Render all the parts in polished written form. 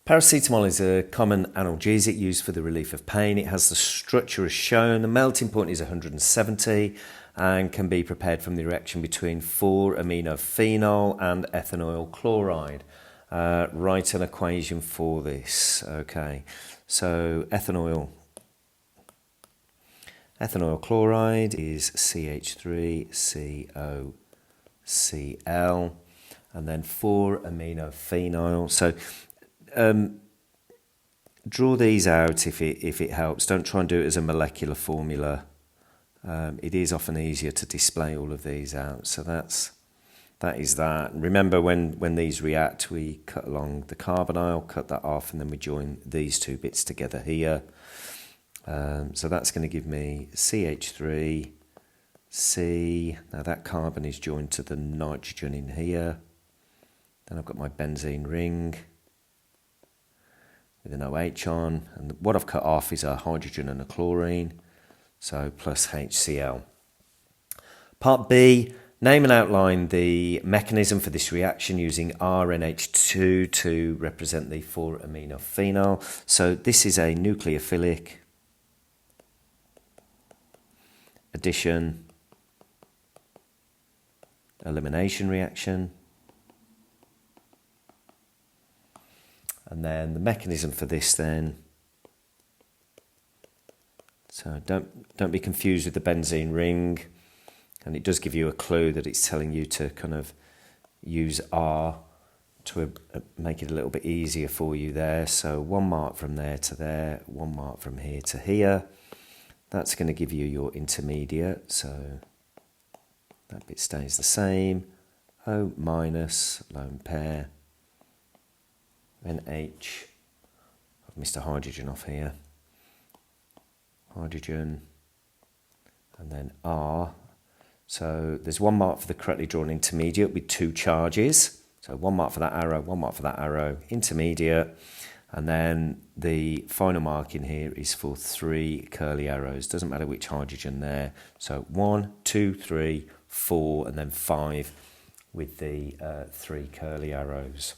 Paracetamol is a common analgesic used for the relief of pain. It has the structure as shown. The melting point is 170 and can be prepared from the reaction between 4-aminophenol and ethanoyl chloride. Write an equation for this. Okay, so ethanoyl chloride is CH3COCl, and then 4-aminophenol. So draw these out if it helps. Don't try and do it as a molecular formula. It is often easier to display all of these out. So that is that. Remember, when these react, we cut along the carbonyl, cut that off, and then we join these two bits together here. So that's going to give me CH3C. Now that carbon is joined to the nitrogen in here. Then I've got my benzene ring with an OH on, and what I've cut off is a hydrogen and a chlorine, so plus HCl. Part B, name and outline the mechanism for this reaction using RNH2 to represent the 4-aminophenol. So this is a nucleophilic addition elimination reaction. And then the mechanism for this then, so don't be confused with the benzene ring, and it does give you a clue that it's telling you to kind of use R to make it a little bit easier for you there. So 1 mark from there to there, 1 mark from here to here. That's going to give you your intermediate, so that bit stays the same. O minus, lone pair. Then H, I've missed a hydrogen off here, hydrogen, and then R. So there's 1 mark for the correctly drawn intermediate with 2 charges. So 1 mark for that arrow, 1 mark for that arrow, intermediate. And then the final mark in here is for 3 curly arrows. Doesn't matter which hydrogen there. So 1, 2, 3, 4, and then 5 with the 3 curly arrows.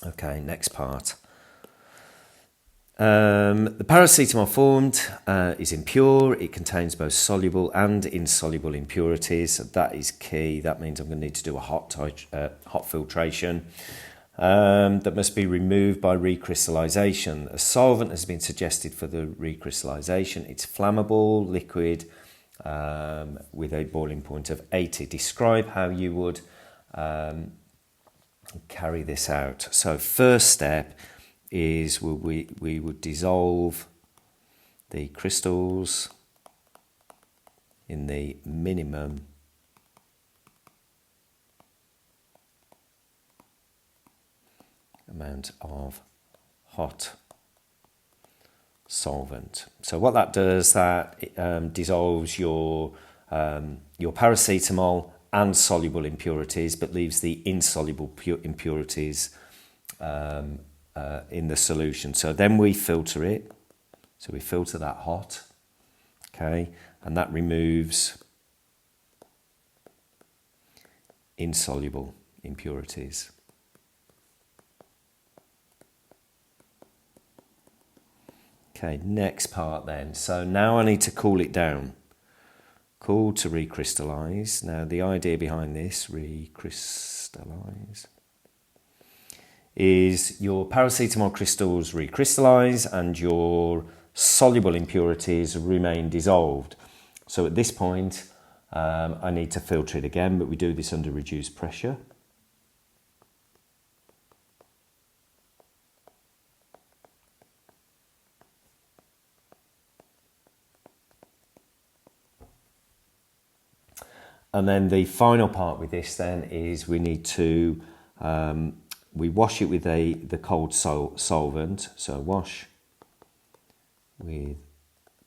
Okay, next part. The paracetamol formed is impure. It contains both soluble and insoluble impurities. So that is key. That means I'm going to need to do a hot filtration that must be removed by recrystallization. A solvent has been suggested for the recrystallization. It's flammable, liquid, with a boiling point of 80. Describe how you would carry this out. So first step is we would dissolve the crystals in the minimum amount of hot solvent. So what that does, that dissolves your paracetamol and soluble impurities, but leaves the insoluble impurities in the solution. So then we filter it. So we filter that hot, okay, and that removes insoluble impurities. Okay, next part then. So now I need to cool it down. Cool to recrystallize. Now the idea behind this, recrystallize, is your paracetamol crystals recrystallize and your soluble impurities remain dissolved. So at this point, I need to filter it again, but we do this under reduced pressure. And then the final part with this then is we need to, we wash it with the cold solvent. So wash with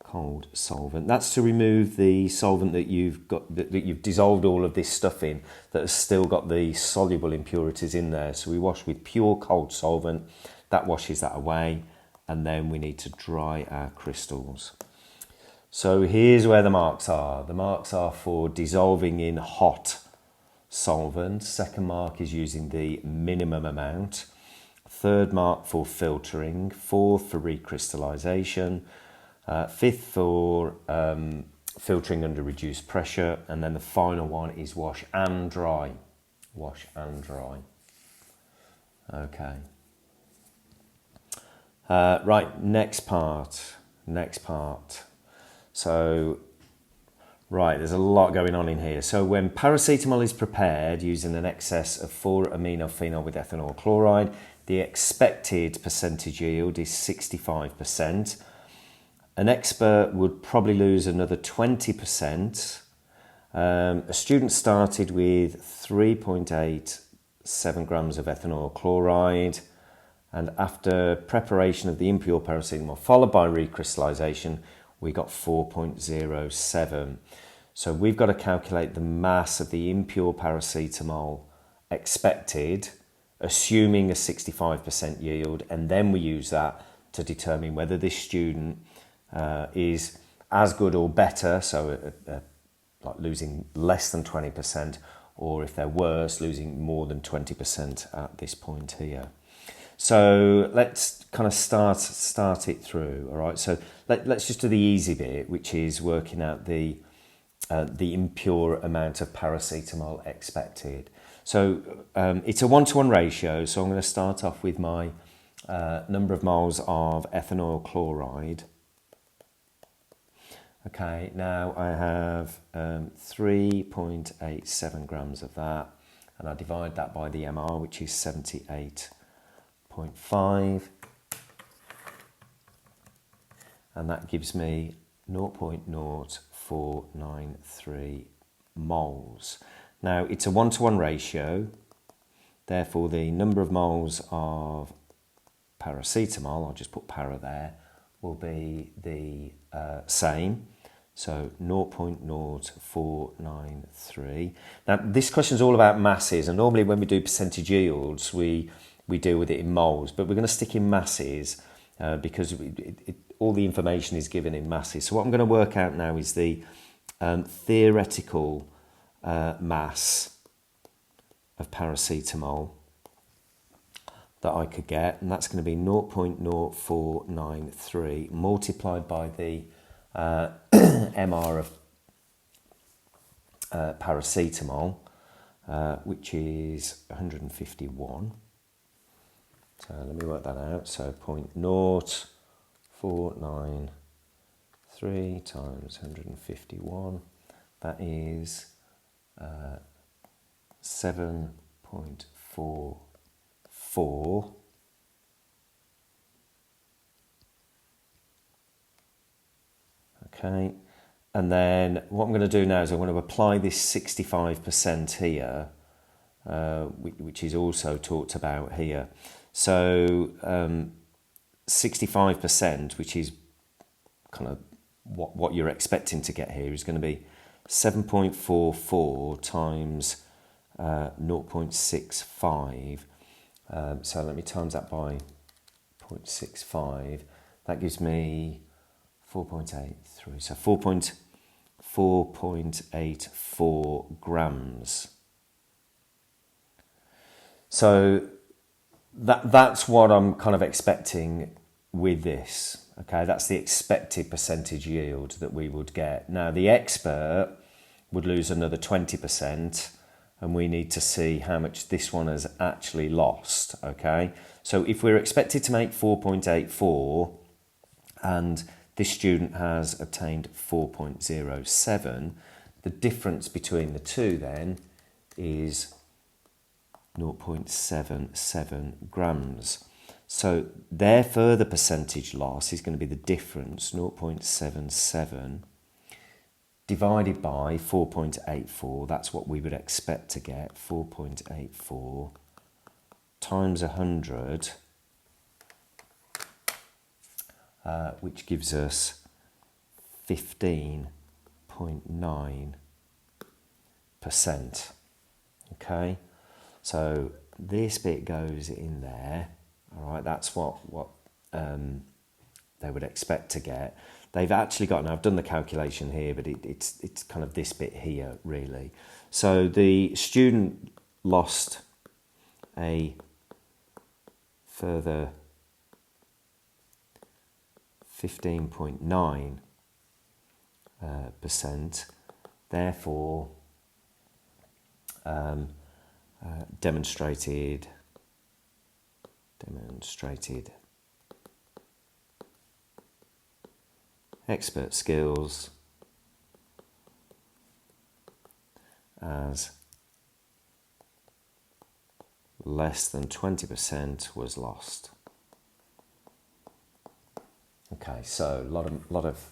cold solvent. That's to remove the solvent that you've got, that you've dissolved all of this stuff in, that has still got the soluble impurities in there. So we wash with pure cold solvent. That washes that away. And then we need to dry our crystals. So here's where the marks are. The marks are for dissolving in hot solvent. Second mark is using the minimum amount. third mark for filtering, fourth for recrystallization, fifth for filtering under reduced pressure, and then the final one is wash and dry. Wash and dry. Okay. Right, next part. So, right, there's a lot going on in here. So when paracetamol is prepared using an excess of 4-aminophenol with ethanol chloride, the expected percentage yield is 65%. An expert would probably lose another 20%. A student started with 3.87 grams of ethanol chloride, and after preparation of the impure paracetamol followed by recrystallization, we got 4.07. So we've got to calculate the mass of the impure paracetamol expected, assuming a 65% yield, and then we use that to determine whether this student is as good or better, so like losing less than 20%, or if they're worse, losing more than 20% at this point here. So let's kind of start it through. All right. So let's just do the easy bit, which is working out the impure amount of paracetamol expected. So it's a 1-to-1 ratio. So I'm going to start off with my number of moles of ethanol chloride. Okay, now I have 3.87 grams of that, and I divide that by the MR, which is 78.5, and that gives me 0.0493 moles. Now, it's a 1-to-1 ratio, therefore the number of moles of paracetamol, I'll just put para there, will be the same. So 0.0493. Now, this question is all about masses, and normally when we do percentage yields, we deal with it in moles, but we're going to stick in masses because all the information is given in masses. So what I'm going to work out now is the theoretical mass of paracetamol that I could get, and that's going to be 0.0493 multiplied by the MR of paracetamol, which is 151. So let me work that out. So 0.0493 times 151. That is 7.44. Okay, and then what I'm going to do now is I'm going to apply this 65% here, which is also talked about here. So 65%, which is kind of what you're expecting to get here, is going to be 7.44 times 0.65. So let me times that by 0.65. That gives me 4.83, so 4.84 grams. So that's what I'm kind of expecting with this. Okay, that's the expected percentage yield that we would get. Now, the expert would lose another 20%, and we need to see how much this one has actually lost. Okay, so if we're expected to make 4.84 and this student has obtained 4.07. The difference between the two then is 0.77 grams. So their further percentage loss is going to be the difference, 0.77, divided by 4.84. That's what we would expect to get, 4.84 times 100, which gives us 15.9%. Okay, so this bit goes in there. All right, that's what they would expect to get. They've actually got, and I've done the calculation here, but it's kind of this bit here really. So the student lost a further 15.9%, therefore demonstrated expert skills as less than 20% was lost. Okay, so a lot of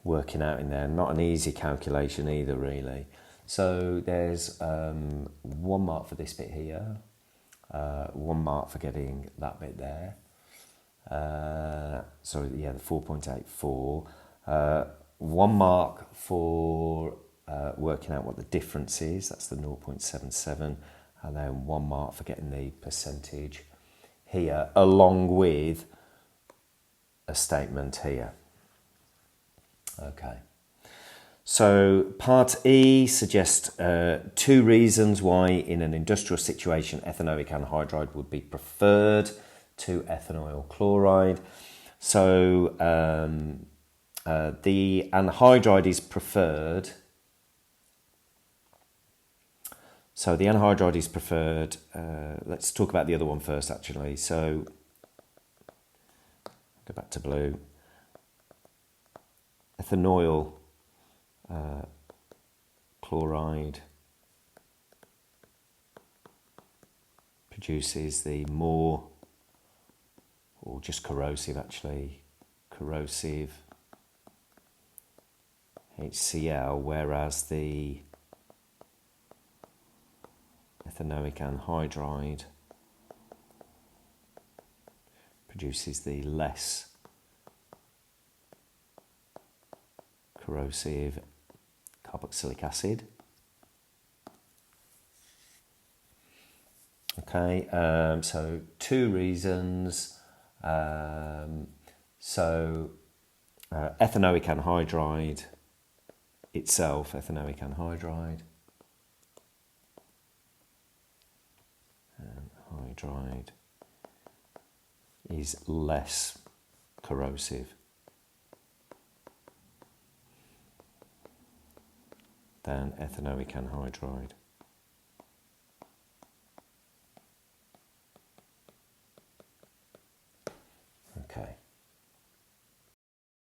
working out in there. Not an easy calculation either, really. So there's 1 mark for this bit here, 1 mark for getting that bit there. So yeah, the 4.84. 1 mark for working out what the difference is. That's the 0.77, and then 1 mark for getting the percentage here, along with a statement here. Okay. So part E suggests 2 reasons why in an industrial situation ethanoic anhydride would be preferred to ethanoyl chloride. So the anhydride is preferred. Let's talk about the other one first, actually. So go back to blue. Ethanoyl chloride produces the more, or just corrosive actually, corrosive HCl, whereas the ethanoic anhydride produces the less corrosive carboxylic acid. Okay, so 2 reasons. Ethanoic anhydride itself, ethanoic anhydride, is less corrosive than ethanoic anhydride.